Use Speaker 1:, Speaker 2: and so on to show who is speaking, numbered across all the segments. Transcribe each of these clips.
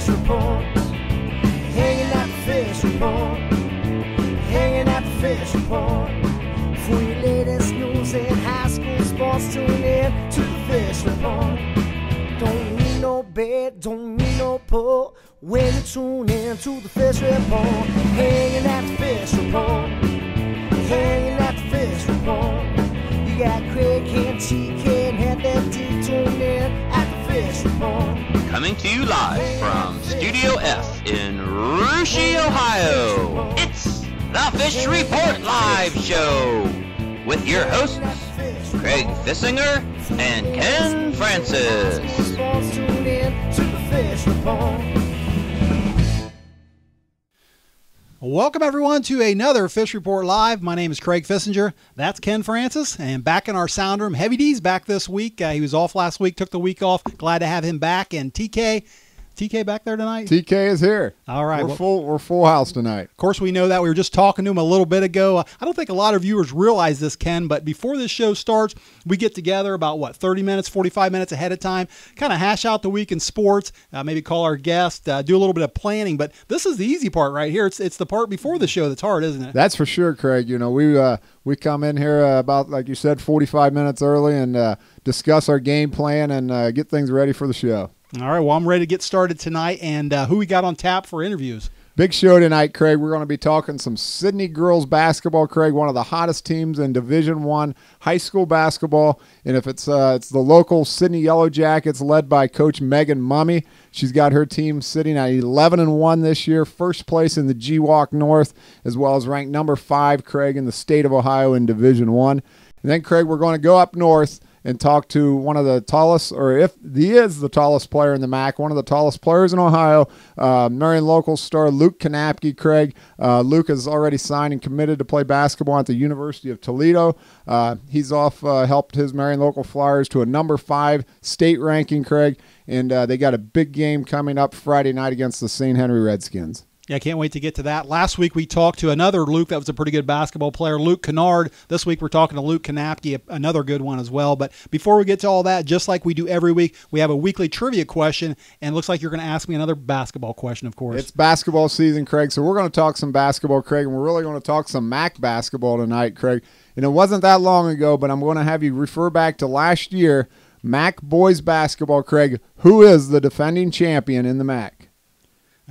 Speaker 1: fish report. Hanging at the fish report. Hanging at the fish report. For your latest news in high school sports, tune in to the fish report. Don't need no bed, don't need no pull when you tune in to the fish report. Hanging at the fish report. Hanging at the fish report. You got Craig and TK and Head that D tuned in at the fish report.
Speaker 2: Coming to you live from Studio F in Russia, Ohio. It's the Fish Report Live Show with your hosts, Craig Fissinger and Ken Francis.
Speaker 3: Welcome, everyone, to another Fish Report Live. My name is Craig Fissinger. That's Ken Francis. And back in our sound room, Heavy D's back this week. He was off last week, took the week off. Glad to have him back. And TK back there tonight?
Speaker 4: TK is here.
Speaker 3: All right.
Speaker 4: We're full house tonight. Of
Speaker 3: course, we know that. We were just talking to him a little bit ago. I don't think a lot of viewers realize this, Ken, but before this show starts, we get together about, 30 minutes, 45 minutes ahead of time, kind of hash out the week in sports, maybe call our guest, do a little bit of planning. But this is the easy part right here. It's the part before the show that's hard, isn't it?
Speaker 4: That's for sure, Craig. You know, we come in here about, like you said, 45 minutes early and discuss our game plan and get things ready for the show.
Speaker 3: All right, well, I'm ready to get started tonight. And who we got on tap for interviews?
Speaker 4: Big show tonight, Craig. We're going to be talking some Sidney girls basketball, Craig, one of the hottest teams in Division I high school basketball. And if it's the local Sidney Yellow Jackets led by Coach Megan Mummey. She's got her team sitting at 11-1 this year, first place in the GWalk North, as well as ranked number 5, Craig, in the state of Ohio in Division I. And then, Craig, we're going to go up north and talk to one of the tallest, or if he is the tallest player in the MAC, one of the tallest players in Ohio, Marion local star Luke Knapke, Craig. Luke is already signed and committed to play basketball at the University of Toledo. He's helped his Marion local Flyers to a number 5 state ranking, Craig, and they got a big game coming up Friday night against the St. Henry Redskins.
Speaker 3: Yeah, I can't wait to get to that. Last week we talked to another Luke that was a pretty good basketball player, Luke Kennard. This week we're talking to Luke Knapke, another good one as well. But before we get to all that, just like we do every week, we have a weekly trivia question, and it looks like you're going to ask me another basketball question, of course.
Speaker 4: It's basketball season, Craig, so we're going to talk some basketball, Craig, and we're really going to talk some MAC basketball tonight, Craig. And it wasn't that long ago, but I'm going to have you refer back to last year, MAC boys basketball, Craig. Who is the defending champion in the MAC?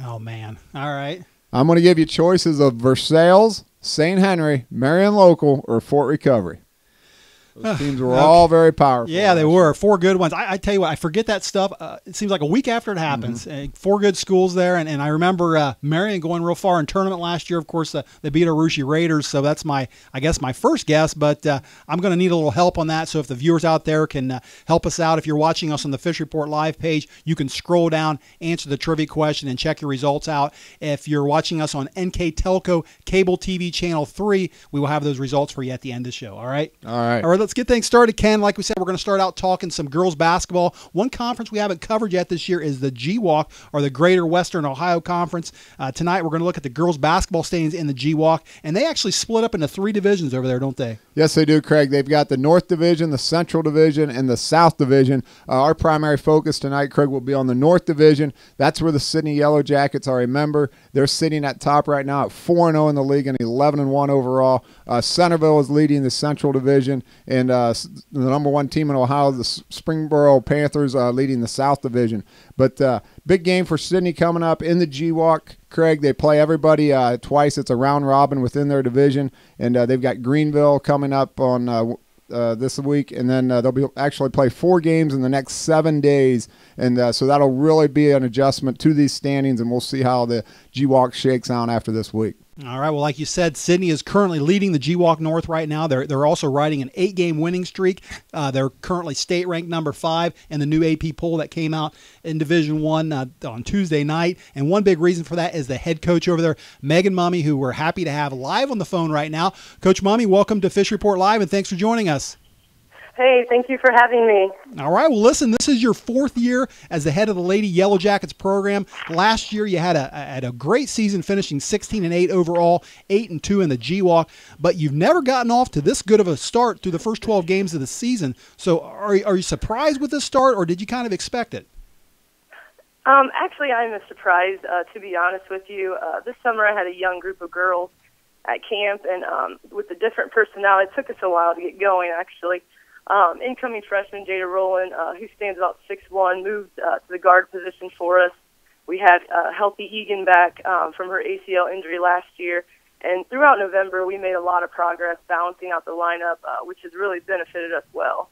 Speaker 3: Oh, man. All right.
Speaker 4: I'm going to give you choices of Versailles, St. Henry, Marion Local, or Fort Recovery. Those teams were all very powerful.
Speaker 3: Yeah, they were. 4 good ones. I tell you what, I forget that stuff. It seems like a week after it happens. 4 good schools there, and I remember Marion going real far in tournament last year. Of course, they beat our Russia Raiders, so that's my first guess, but I'm going to need a little help on that, so if the viewers out there can help us out. If you're watching us on the Fish Report Live page, you can scroll down, answer the trivia question, and check your results out. If you're watching us on NK Telco Cable TV Channel 3, we will have those results for you at the end of the show, all right?
Speaker 4: All right.
Speaker 3: All right, let's get things started, Ken. Like we said, we're going to start out talking some girls basketball. One conference we haven't covered yet this year is the GWalk, or the Greater Western Ohio Conference. Tonight, we're going to look at the girls basketball standings in the GWalk, and they actually split up into 3 divisions over there, don't they?
Speaker 4: Yes, they do, Craig. They've got the North Division, the Central Division, and the South Division. Our primary focus tonight, Craig, will be on the North Division. That's where the Sidney Yellow Jackets are a member. They're sitting at top right now at 4-0 in the league and 11-1 overall. Centerville is leading the Central Division, and the number 1 team in Ohio, the Springboro Panthers, leading the South Division. But big game for Sidney coming up in the GWalk, Craig. They play everybody twice. It's a round robin within their division, and they've got Greenville coming up on this week, and then they'll actually play 4 games in the next 7 days, and so that'll really be an adjustment to these standings, and we'll see how the GWalk shakes out after this week.
Speaker 3: All right, well, like you said, Sidney is currently leading the GWalk North right now. They're also riding an 8-game winning streak. They're currently state ranked number 5 in the new AP poll that came out in Division I on Tuesday night. And one big reason for that is the head coach over there, Megan Mummey, who we're happy to have live on the phone right now. Coach Mummey, welcome to Fish Report Live, and thanks for joining us.
Speaker 5: Hey, thank you for having me.
Speaker 3: All right. Well, listen, this is your 4th year as the head of the Lady Yellow Jackets program. Last year, you had a great season, finishing 16-8 overall, 8-2 in the GWalk, but you've never gotten off to this good of a start through the first 12 games of the season. So are you surprised with this start, or did you kind of expect it?
Speaker 5: Actually, I'm surprised, to be honest with you. This summer I had a young group of girls at camp, and with the different personnel, it took us a while to get going, actually. Incoming freshman Jada Rowland, who stands about 6'1", moved to the guard position for us. We had healthy Egan back from her ACL injury last year. And throughout November, we made a lot of progress balancing out the lineup, which has really benefited us well.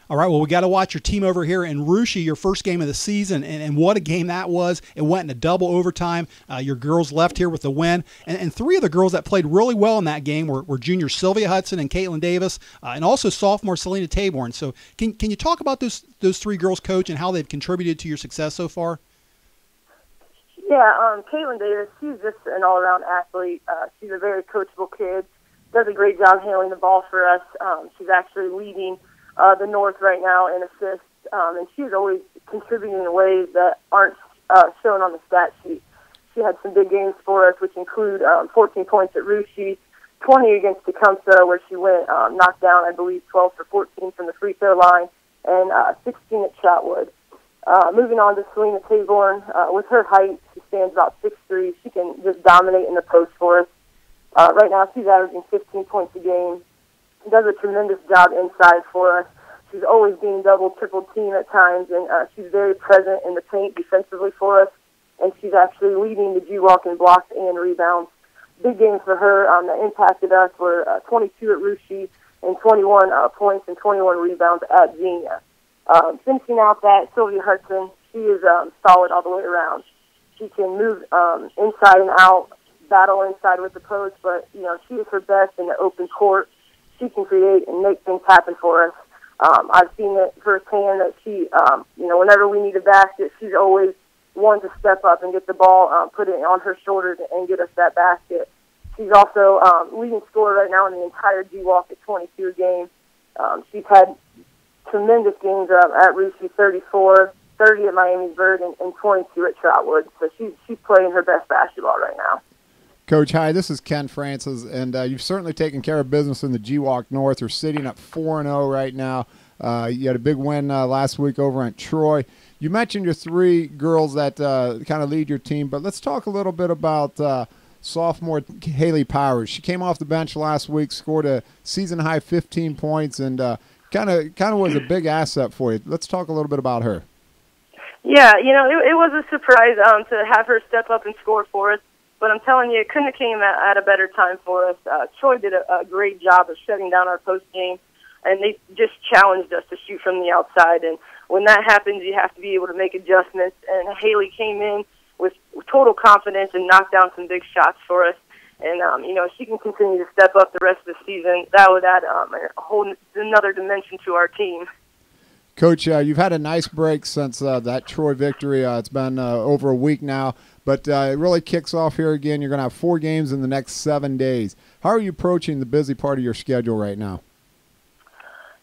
Speaker 3: All right, well, we got to watch your team over here in Russia, your first game of the season, and what a game that was. It went into double overtime. Your girls left here with the win, and three of the girls that played really well in that game were junior Sylvia Hudson and Caitlin Davis, and also sophomore Selena Taborn. So can you talk about those three girls, Coach, and how they've contributed to your success so far?
Speaker 5: Yeah, Caitlin Davis, she's just an all-around athlete. She's a very coachable kid, does a great job handling the ball for us. She's actually leading the North right now in assists, and she's always contributing in ways that aren't shown on the stat sheet. She had some big games for us, which include 14 points at Russia, 20 against Tecumseh, where she went knocked down, I believe, 12 for 14 from the free throw line, and 16 at Shotwood. Moving on to Selena Taborn, with her height, she stands about 6'3". She can just dominate in the post for us. Right now, she's averaging 15 points a game. She does a tremendous job inside for us. She's always being double, triple teamed at times, and she's very present in the paint defensively for us. And she's actually leading the G-Walk in blocks and rebounds. Big games for her that impacted us were 22 at Russia and 21 points and 21 rebounds at Xenia. Finishing out that, Sylvia Hudson, she is solid all the way around. She can move inside and out, battle inside with the post, but, she is her best in the open court. She can create and make things happen for us. I've seen it firsthand that she, whenever we need a basket, she's always one to step up and get the ball, put it on her shoulders and get us that basket. She's also leading scorer right now in the entire G-Walk at 22 a game. She's had tremendous games at Russia, 34, 30 at Miamisburg, and 22 at Trotwood. So she's playing her best basketball right now.
Speaker 4: Coach, hi, this is Ken Francis, and you've certainly taken care of business in the G-Walk North. You're sitting at 4-0 right now. You had a big win last week over at Troy. You mentioned your three girls that kind of lead your team, but let's talk a little bit about sophomore Haley Powers. She came off the bench last week, scored a season-high 15 points, and kind of was a big asset for you. Let's talk a little bit about her.
Speaker 5: Yeah, it was a surprise to have her step up and score for us. But I'm telling you, it couldn't have came at a better time for us. Troy did a great job of shutting down our post game, and they just challenged us to shoot from the outside. And when that happens, you have to be able to make adjustments. And Haley came in with total confidence and knocked down some big shots for us. And, if she can continue to step up the rest of the season, that would add another dimension to our team.
Speaker 4: Coach, you've had a nice break since that Troy victory. It's been over a week now, but it really kicks off here again. You're going to have 4 games in the next 7 days. How are you approaching the busy part of your schedule right now?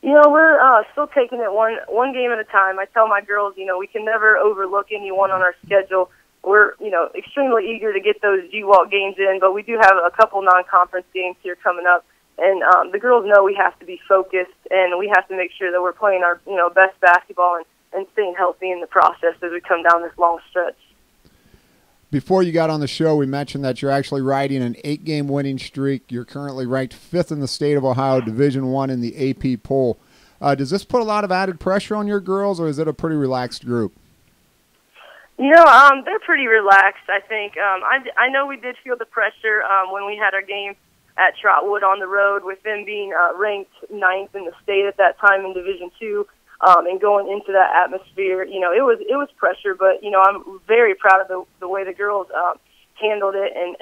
Speaker 5: We're still taking it one game at a time. I tell my girls, we can never overlook anyone on our schedule. We're, extremely eager to get those G-Walk games in, but we do have a couple non-conference games here coming up. And the girls know we have to be focused, and we have to make sure that we're playing our best basketball and staying healthy in the process as we come down this long stretch.
Speaker 4: Before you got on the show, we mentioned that you're actually riding an 8-game winning streak. You're currently ranked 5th in the state of Ohio, Division I in the AP poll. Does this put a lot of added pressure on your girls, or is it a pretty relaxed group?
Speaker 5: They're pretty relaxed, I think. I know we did feel the pressure when we had our game at Trotwood on the road, with them being ranked 9th in the state at that time in Division II, and going into that atmosphere. It was pressure, but I'm very proud of the way the girls handled it. And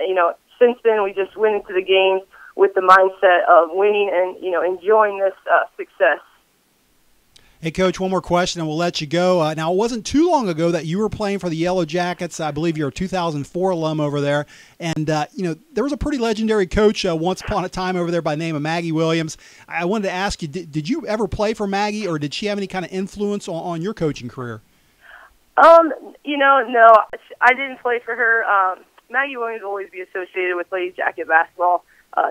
Speaker 5: since then we just went into the games with the mindset of winning and enjoying this success.
Speaker 3: Hey, Coach, one more question, and we'll let you go. Now, it wasn't too long ago that you were playing for the Yellow Jackets. I believe you're a 2004 alum over there. And, there was a pretty legendary coach once upon a time over there by the name of Maggie Williams. I wanted to ask you, did you ever play for Maggie, or did she have any kind of influence on your coaching career?
Speaker 5: No, I didn't play for her. Maggie Williams will always be associated with Lady Jacket basketball,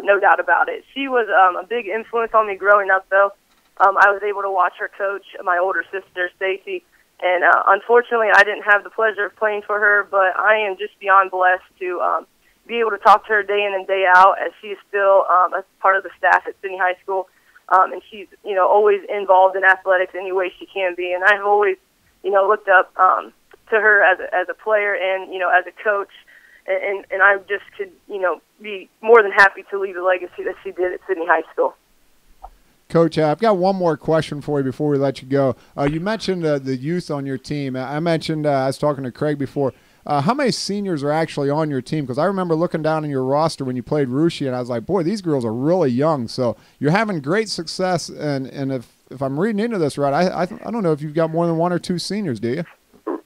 Speaker 5: no doubt about it. She was a big influence on me growing up, though. I was able to watch her coach my older sister, Stacy, And unfortunately, I didn't have the pleasure of playing for her, but I am just beyond blessed to be able to talk to her day in and day out, as she is still a part of the staff at Sidney High School. And she's, always involved in athletics any way she can be. And I've always, looked up to her as a player and, as a coach. And I just could, be more than happy to leave the legacy that she did at Sidney High School.
Speaker 4: Coach, I've got one more question for you before we let you go. You mentioned the youth on your team. I mentioned, I was talking to Craig before, how many seniors are actually on your team? Because I remember looking down in your roster when you played Russia, and I was like, boy, these girls are really young. So you're having great success, and if I'm reading into this right, I don't know if you've got more than 1 or 2 seniors, do you?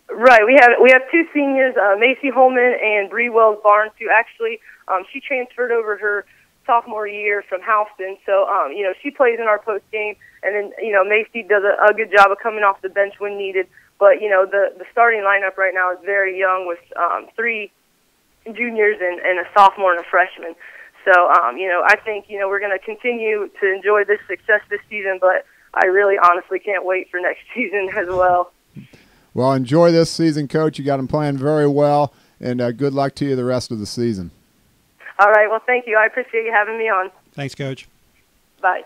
Speaker 5: Right, we have 2 seniors, Macy Holman and Bree Wells Barnes, who actually she transferred over her sophomore year from Houston. So she plays in our post game, and then Macy does a good job of coming off the bench when needed. But the starting lineup right now is very young, with 3 juniors and a sophomore and a freshman. So I think we're going to continue to enjoy this success this season, but I really honestly can't wait for next season as well.
Speaker 4: Well, enjoy this season, Coach. You got them playing very well, and good luck to you the rest of the season.
Speaker 5: All right. Well, thank you. I appreciate you having me on.
Speaker 3: Thanks, Coach.
Speaker 5: Bye.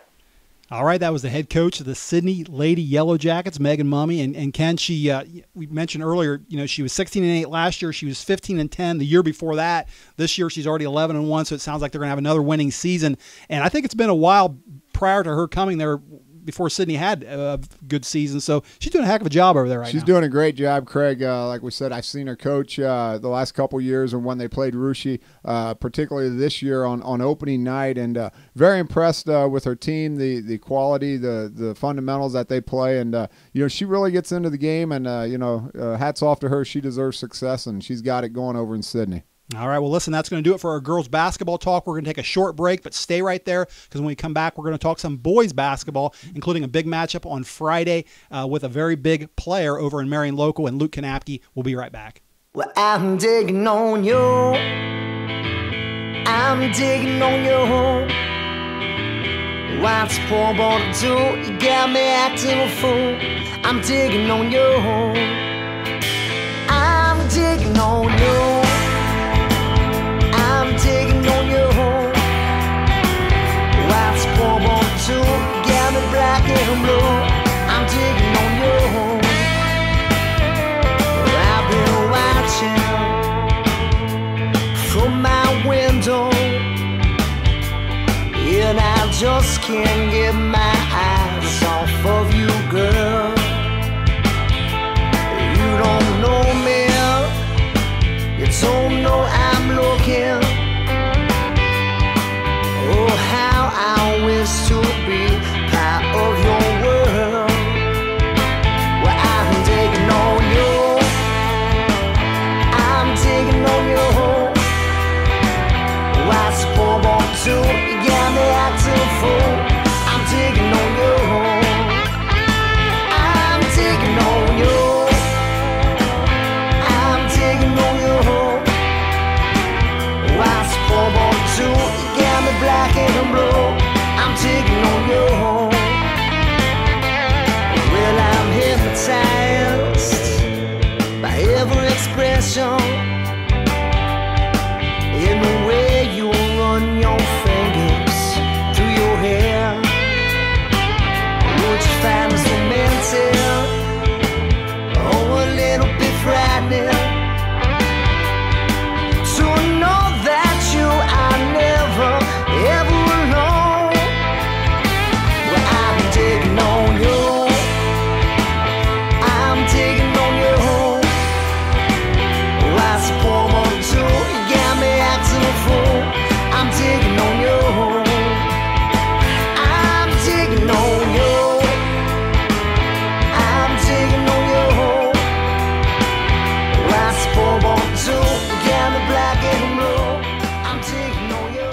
Speaker 3: All right, that was the head coach of the Sidney Lady Yellow Jackets, Megan Mummey. And Ken, she we mentioned earlier, she was 16-8 last year. She was 15-10 the year before that. This year she's already 11-1, so it sounds like they're going to have another winning season. And I think it's been a while prior to her coming there, before Sidney had a good season. So she's doing a heck of a job over there right now.
Speaker 4: She's doing a great job, Craig. Like we said, I've seen her coach the last couple years, and when they played Russia, particularly this year on opening night, and very impressed with her team, the quality, the fundamentals that they play. And, she really gets into the game, and, hats off to her. She deserves success, and she's got it going over in Sidney.
Speaker 3: All right, well, listen, that's going to do it for our girls basketball talk. We're going to take a short break, but stay right there, because when we come back, we're going to talk some boys basketball, including a big matchup on Friday with a very big player over in Marion Local, and Luke Knapke. We'll be right back.
Speaker 1: Well, I'm digging on you. I'm digging on you. What's poor boy to do? You got me acting a fool. I'm digging on you. I'm digging on you. I'm digging on you. What's poor boy to do? Got me black and blue. I'm digging on you. I've been watching from my window, and I just can't get my eyes off of you, girl. You don't know me, you don't know I'm looking. Oh, how I wish to be part of your world. Well, I'm digging on you. I'm digging on you. What's the poor boy to? You got me acting a fool. I'm digging on you. I'm digging on you. I'm digging on you. What's the poor boy to? You got me black and blue. I'm digging on you. Well, I'm hypnotized by every expression in the way you run your fingers through your hair. Would you find us romantic? Oh, a little bit frightening to know that you are never, ever alone. Well, I'm digging on you. I'm digging on you. What's the poor boy to? You got me acting a fool. I'm digging on you. I'm digging on you. I'm digging on you. What's the poor boy to? You got me black and blue. I'm digging on you.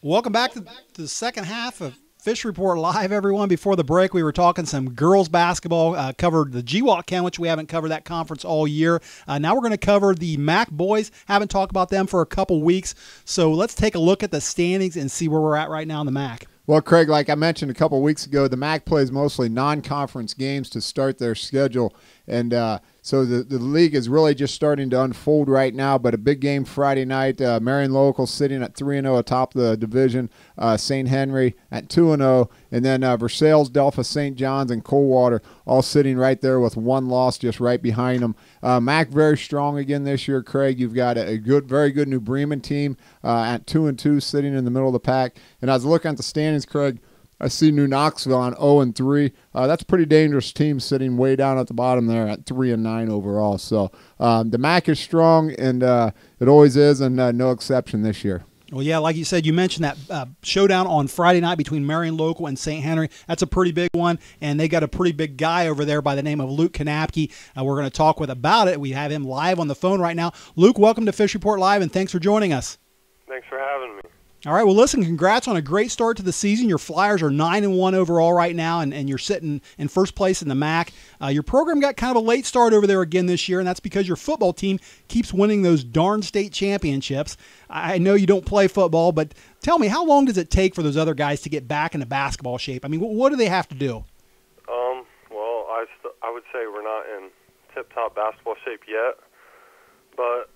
Speaker 3: Welcome back to the second half of Fish Report Live, everyone. Before the break, we were talking some girls basketball, covered the GWAC Ken, which we haven't covered that conference all year. Now we're going to cover the MAC boys. Haven't talked about them for a couple weeks. So let's take a look at the standings and see where we're at right now in the MAC.
Speaker 4: Well, Craig, like I mentioned a couple weeks ago, the MAC plays mostly non-conference games to start their schedule, and so the league is really just starting to unfold right now. But a big game Friday night, Marion Local sitting at 3-0 atop the division, St. Henry at 2-0, and then Versailles, Delphi, St. John's, and Coldwater all sitting right there with one loss just right behind them. MAC very strong again this year, Craig. You've got a very good New Bremen team at 2-2 sitting in the middle of the pack. And I was looking at the standings, Craig. I see New Knoxville on 0-3. That's a pretty dangerous team sitting way down at the bottom there at 3-9 overall. So the MAC is strong, and it always is, and no exception this year.
Speaker 3: Well, yeah, like you said, you mentioned that showdown on Friday night between Marion Local and St. Henry. That's a pretty big one, and they got a pretty big guy over there by the name of Luke Knapke. We're going to talk with about it. We have him live on the phone right now. Luke, welcome to Fish Report Live, and thanks for joining us.
Speaker 6: Thanks for having me.
Speaker 3: All right, well, listen, congrats on a great start to the season. Your Flyers are 9-1 overall right now, and you're sitting in first place in the MAC. Your program got kind of a late start over there again this year, and that's because your football team keeps winning those darn state championships. I know you don't play football, but tell me, how long does it take for those other guys to get back into basketball shape? I mean, what do they have to do?
Speaker 6: Well, I would say we're not in tip-top basketball shape yet, but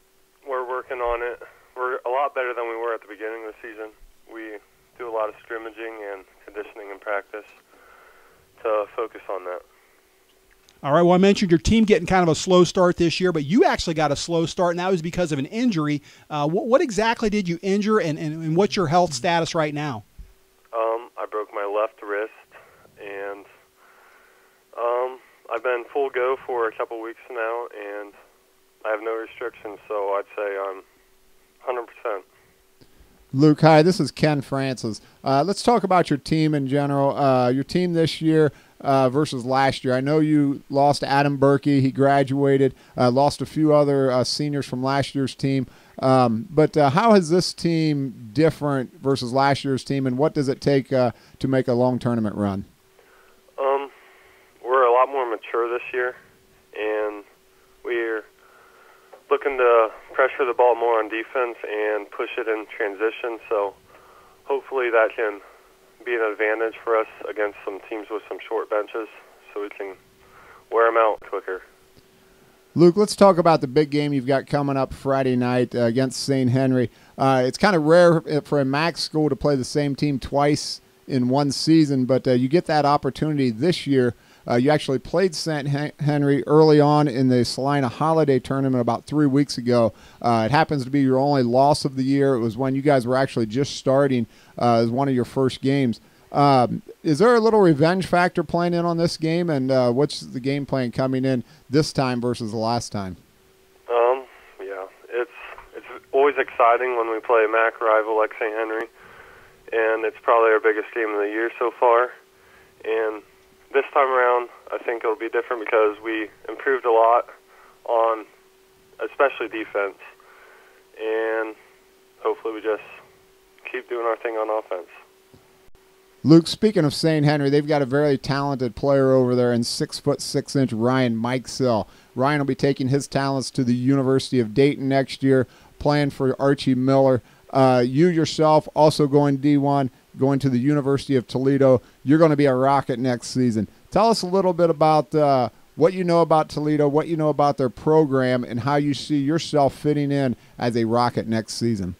Speaker 6: we're working on it. We're a lot better than we were at the beginning of the season. We do a lot of scrimmaging and conditioning in practice to focus on that.
Speaker 3: All right, well, I mentioned your team getting kind of a slow start this year, but you actually got a slow start, and that was because of an injury. What exactly did you injure, and what's your health status right now?
Speaker 6: I broke my left wrist, and I've been full go for a couple weeks now, and I have no restrictions, so I'd say I'm 100%.
Speaker 4: Luke, hi, this is Ken Francis. Let's talk about your team in general. Your team this year versus last year. I know you lost Adam Berkey. He graduated, lost a few other seniors from last year's team. But how is this team different versus last year's team, and what does it take to make a long tournament run?
Speaker 6: We're a lot more mature this year, and we're looking to pressure the ball more on defense and push it in transition, so hopefully that can be an advantage for us against some teams with some short benches so we can wear them out quicker.
Speaker 4: Luke, let's talk about the big game you've got coming up Friday night against St. Henry. It's kind of rare for a MAC school to play the same team twice in one season, but you get that opportunity this year. You actually played St. Henry early on in the Salina Holiday Tournament about 3 weeks ago. It happens to be your only loss of the year. It was when you guys were actually just starting as one of your first games. Is there a little revenge factor playing in on this game, and what's the game plan coming in this time versus the last time?
Speaker 6: Yeah, it's always exciting when we play a MAC rival like St. Henry, and it's probably our biggest game of the year so far. And this time around, I think it'll be different because we improved a lot on especially defense, and hopefully we just keep doing our thing on offense.
Speaker 4: Luke, speaking of St. Henry, they've got a very talented player over there in 6'6" Ryan Mikesell. Ryan will be taking his talents to the University of Dayton next year, playing for Archie Miller. You yourself also going D1, going to the University of Toledo. You're going to be a Rocket next season. Tell us a little bit about what you know about Toledo, what you know about their program, and how you see yourself fitting in as a Rocket next season.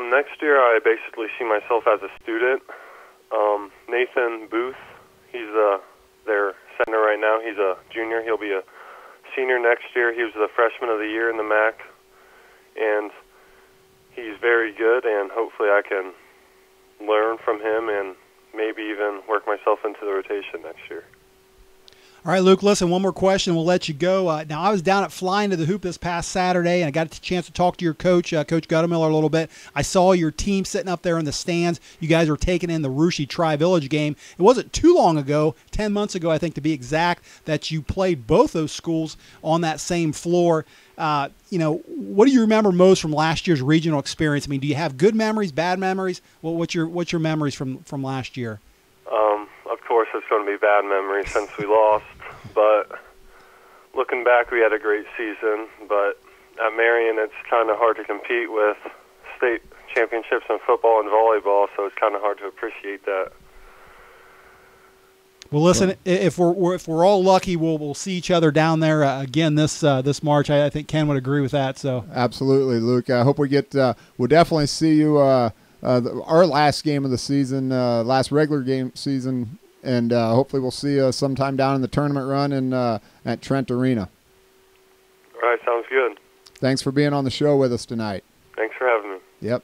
Speaker 6: Next year, I basically see myself as a student. Nathan Booth, he's their center right now. He's a junior. He'll be a senior next year. He was the freshman of the year in the MAC, and he's very good, and hopefully I can learn from him and maybe even work myself into the rotation next year.
Speaker 3: All right, Luke, listen, one more question. We'll let you go. Now, I was down at Flying to the Hoop this past Saturday, and I got a chance to talk to your coach, Coach Guttemiller, a little bit. I saw your team sitting up there in the stands. You guys were taking in the Russia Tri-Village game. It wasn't too long ago, 10 months ago, I think to be exact, that you played both those schools on that same floor. What do you remember most from last year's regional experience? I mean, do you have good memories, bad memories? Well, what's your memories from last year?
Speaker 6: Of course, it's going to be bad memories since we lost. But looking back, we had a great season. But at Marion, it's kind of hard to compete with state championships in football and volleyball, so it's kind of hard to appreciate that.
Speaker 3: Well, listen, if we're all lucky, we'll see each other down there again this March. I think Ken would agree with that. So
Speaker 4: absolutely, Luke. I hope we get. We'll definitely see you our last game of the season, last regular game season, and hopefully we'll see you sometime down in the tournament run and at Trent Arena.
Speaker 6: All right, sounds good.
Speaker 4: Thanks for being on the show with us tonight.
Speaker 6: Thanks for having me.
Speaker 4: Yep.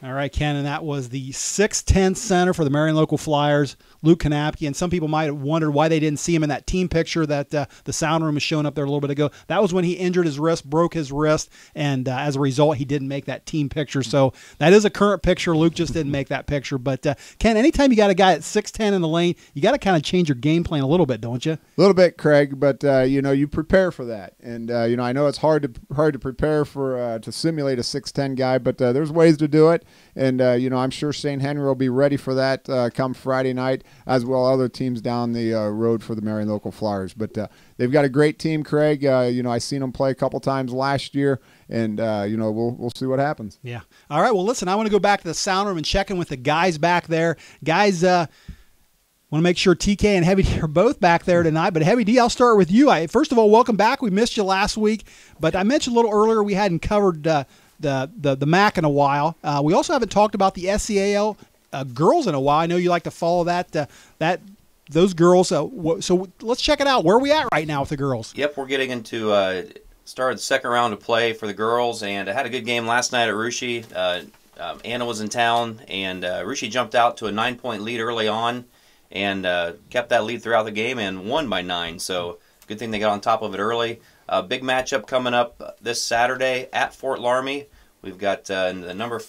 Speaker 3: All right, Ken, and that was the 6'10" center for the Marion Local Flyers, Luke Knapke. And some people might have wondered why they didn't see him in that team picture that the sound room was showing up there a little bit ago. That was when he injured his wrist, broke his wrist, and as a result, he didn't make that team picture. So that is a current picture. Luke just didn't make that picture. But, Ken, anytime you got a guy at 6'10" in the lane, you got to kind of change your game plan a little bit, don't you?
Speaker 4: A little bit, Craig, but, you prepare for that. And, I know it's hard to prepare for to simulate a 6'10" guy, but there's ways to do it. And, I'm sure St. Henry will be ready for that come Friday night, as well as other teams down the road for the Marion Local Flyers. But they've got a great team, Craig. I seen them play a couple times last year, and, we'll see what happens.
Speaker 3: Yeah. All right, well, listen, I want to go back to the sound room and check in with the guys back there. Guys, want to make sure TK and Heavy D are both back there tonight. But Heavy D, I'll start with you. First of all, welcome back. We missed you last week, but I mentioned a little earlier we hadn't covered the MAC in a while. We also haven't talked about the SCAL girls in a while. I know you like to follow those girls. So let's check it out. Where are we at right now with the girls?
Speaker 2: Yep, we're getting into started the second round of play for the girls, and I had a good game last night at Russia. Anna was in town, and Russia jumped out to a 9-point lead early on and kept that lead throughout the game and won by 9. So good thing they got on top of it early. Big matchup coming up this Saturday at Fort Laramie. We've got the number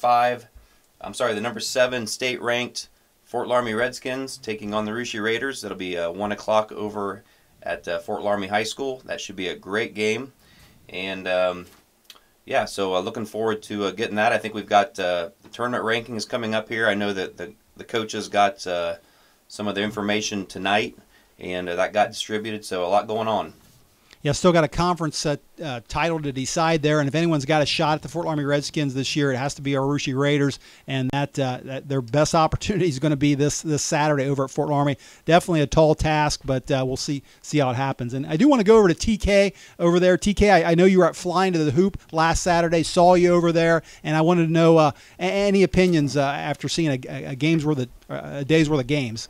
Speaker 2: 7 state-ranked Fort Laramie Redskins taking on the Russia Raiders. That'll be 1 o'clock over at Fort Laramie High School. That should be a great game. And, so looking forward to getting that. I think we've got the tournament rankings coming up here. I know that the coaches got some of the information tonight, and that got distributed, so a lot going on.
Speaker 3: Yeah, still got a conference title to decide there, and if anyone's got a shot at the Fort Laramie Redskins this year, it has to be our Russia Raiders, and that their best opportunity is going to be this Saturday over at Fort Laramie. Definitely a tall task, but we'll see how it happens. And I do want to go over to TK over there. TK, I know you were at Flying to the Hoop last Saturday, saw you over there, and I wanted to know any opinions after seeing a day's worth of games.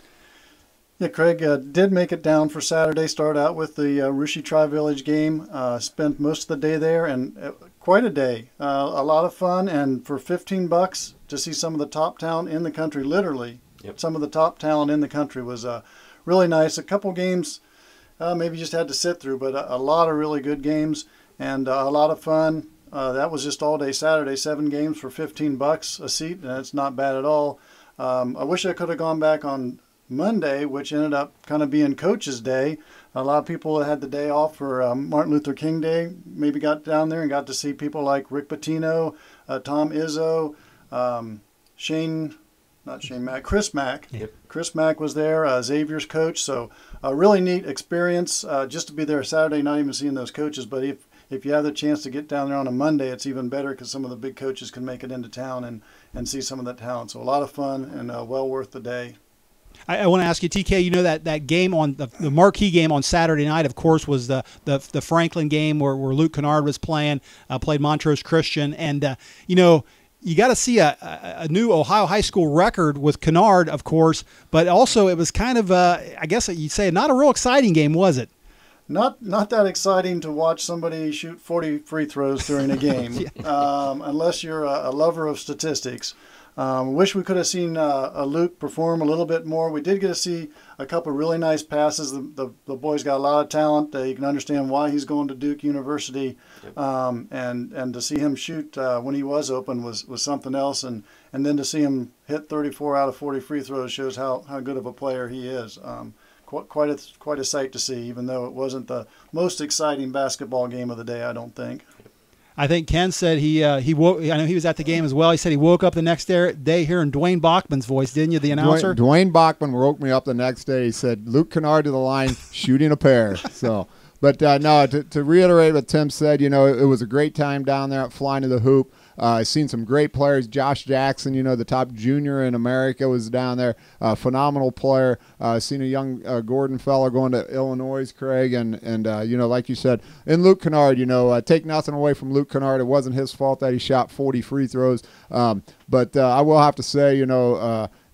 Speaker 7: Yeah, Craig did make it down for Saturday. Start out with the Russia Tri-Village game. Spent most of the day there, and quite a day. A lot of fun, and for $15 to see some of the top talent in the country, literally, some of the top talent in the country was really nice. A couple games maybe just had to sit through, but a lot of really good games and a lot of fun. That was just all day Saturday, 7 games for $15 a seat, and that's not bad at all. I wish I could have gone back on Monday, which ended up kind of being Coach's Day. A lot of people had the day off for Martin Luther King Day. Maybe got down there and got to see people like Rick Pitino, Tom Izzo, Chris Mack. Yep. Chris Mack was there, Xavier's coach. So a really neat experience just to be there Saturday, not even seeing those coaches. But if you have the chance to get down there on a Monday, it's even better because some of the big coaches can make it into town and see some of that talent. So a lot of fun and well worth the day.
Speaker 3: I want to ask you, TK, you know that game on the marquee game on Saturday night, of course, was the Franklin game where Luke Kennard was played Montrose Christian. And, you got to see a new Ohio high school record with Kennard, of course, but also it was kind of, I guess you'd say, not a real exciting game, was it?
Speaker 7: Not that exciting to watch somebody shoot 40 free throws during a game, unless you're a lover of statistics. Wish we could have seen Luke perform a little bit more. We did get to see a couple of really nice passes. The boy's got a lot of talent. You can understand why he's going to Duke University, and to see him shoot when he was open was something else. And then to see him hit 34 out of 40 free throws shows how good of a player he is. Quite a sight to see, even though it wasn't the most exciting basketball game of the day, I don't think.
Speaker 3: I think Ken said he woke. I know he was at the game as well. He said he woke up the next day hearing Dwayne Bachman's voice, didn't you, the announcer?
Speaker 4: Dwayne Bachman woke me up the next day. He said, Luke Kennard to the line, shooting a pair. So, but no, to reiterate what Tim said, it was a great time down there at Flying to the Hoop. I've seen some great players. Josh Jackson, the top junior in America, was down there. Phenomenal player. Seen a young Gordon fellow going to Illinois, Craig, and like you said, and Luke Kennard, take nothing away from Luke Kennard. It wasn't his fault that he shot 40 free throws. But I will have to say,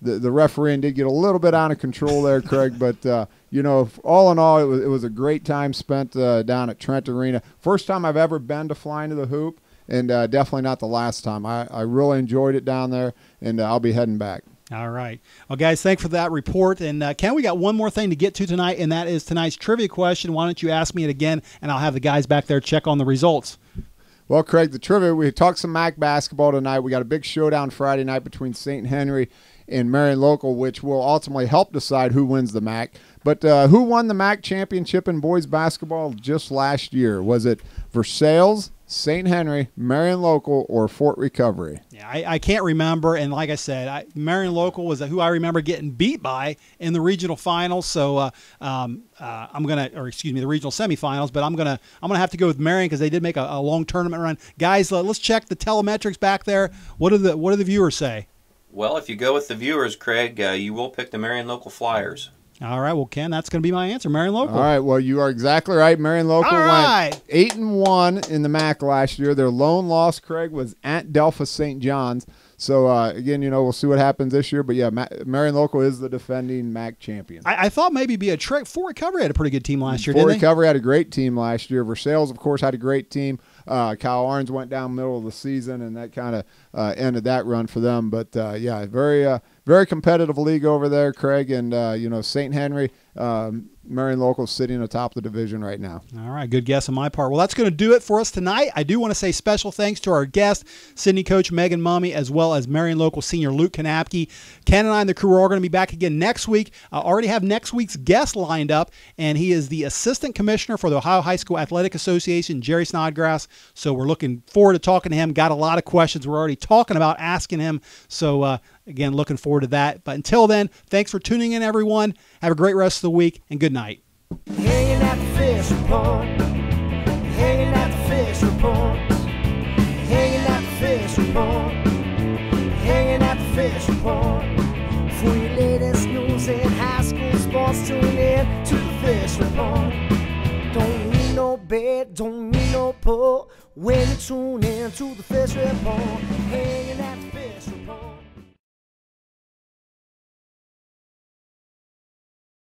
Speaker 4: the refereeing did get a little bit out of control there, Craig. But, all in all, it was a great time spent down at Trent Arena. First time I've ever been to Flying to the Hoop, and definitely not the last time. I really enjoyed it down there, and I'll be heading back.
Speaker 3: All right. Well, guys, thanks for that report. And, Ken, we got one more thing to get to tonight, and that is tonight's trivia question. Why don't you ask me it again, and I'll have the guys back there check on the results.
Speaker 4: Well, Craig, the trivia, we talked some MAC basketball tonight. We got a big showdown Friday night between St. Henry and Marion Local, which will ultimately help decide who wins the MAC. But who won the MAC championship in boys basketball just last year? Was it Versailles, St. Henry, Marion Local, or Fort Recovery?
Speaker 3: Yeah, I can't remember, and like I said, Marion Local was who I remember getting beat by in the regional finals. So the regional semifinals. But I'm gonna have to go with Marion because they did make a long tournament run. Guys, let's check the telemetrics back there. What do the viewers say?
Speaker 2: Well, if you go with the viewers, Craig, you will pick the Marion Local Flyers.
Speaker 3: All right, well, Ken, that's going to be my answer, Marion Local.
Speaker 4: All right, well, you are exactly right. Marion Local went 8-1 in the MAC last year. Their lone loss, Craig, was at Delphus St. John's. So, again, we'll see what happens this year. But, yeah, Marion Local is the defending MAC champion.
Speaker 3: I thought maybe be a trick. Fort Recovery had a pretty good team last year,
Speaker 4: didn't they?
Speaker 3: Fort
Speaker 4: Recovery had a great team last year. Versailles, of course, had a great team. Kyle Arns went down middle of the season, and that kind of ended that run for them. But, yeah, very competitive league over there, Craig. And, St. Henry, Marion Local sitting atop the division right now.
Speaker 3: All right, good guess on my part. Well, that's going to do it for us tonight. I do want to say special thanks to our guest, Sidney coach Megan Mummey, as well as Marion Local senior Luke Knapke. Ken and I and the crew are all going to be back again next week. I already have next week's guest lined up, and he is the assistant commissioner for the Ohio High School Athletic Association, Jerry Snodgrass. So we're looking forward to talking to him. Got a lot of questions we're already talking about asking him. So, again, looking forward to that. But until then, thanks for tuning in, everyone. Have a great rest of the week, and good night.
Speaker 1: Hanging at the fishing pond, hanging at the fishing pond, hanging at the fishing pond, hanging at the fishing pond. For your latest news in high school sports, tune in to the fishing pond. Don't need no bed, don't need no pole when you tune in to the fishing pond, hanging at the fishing pond.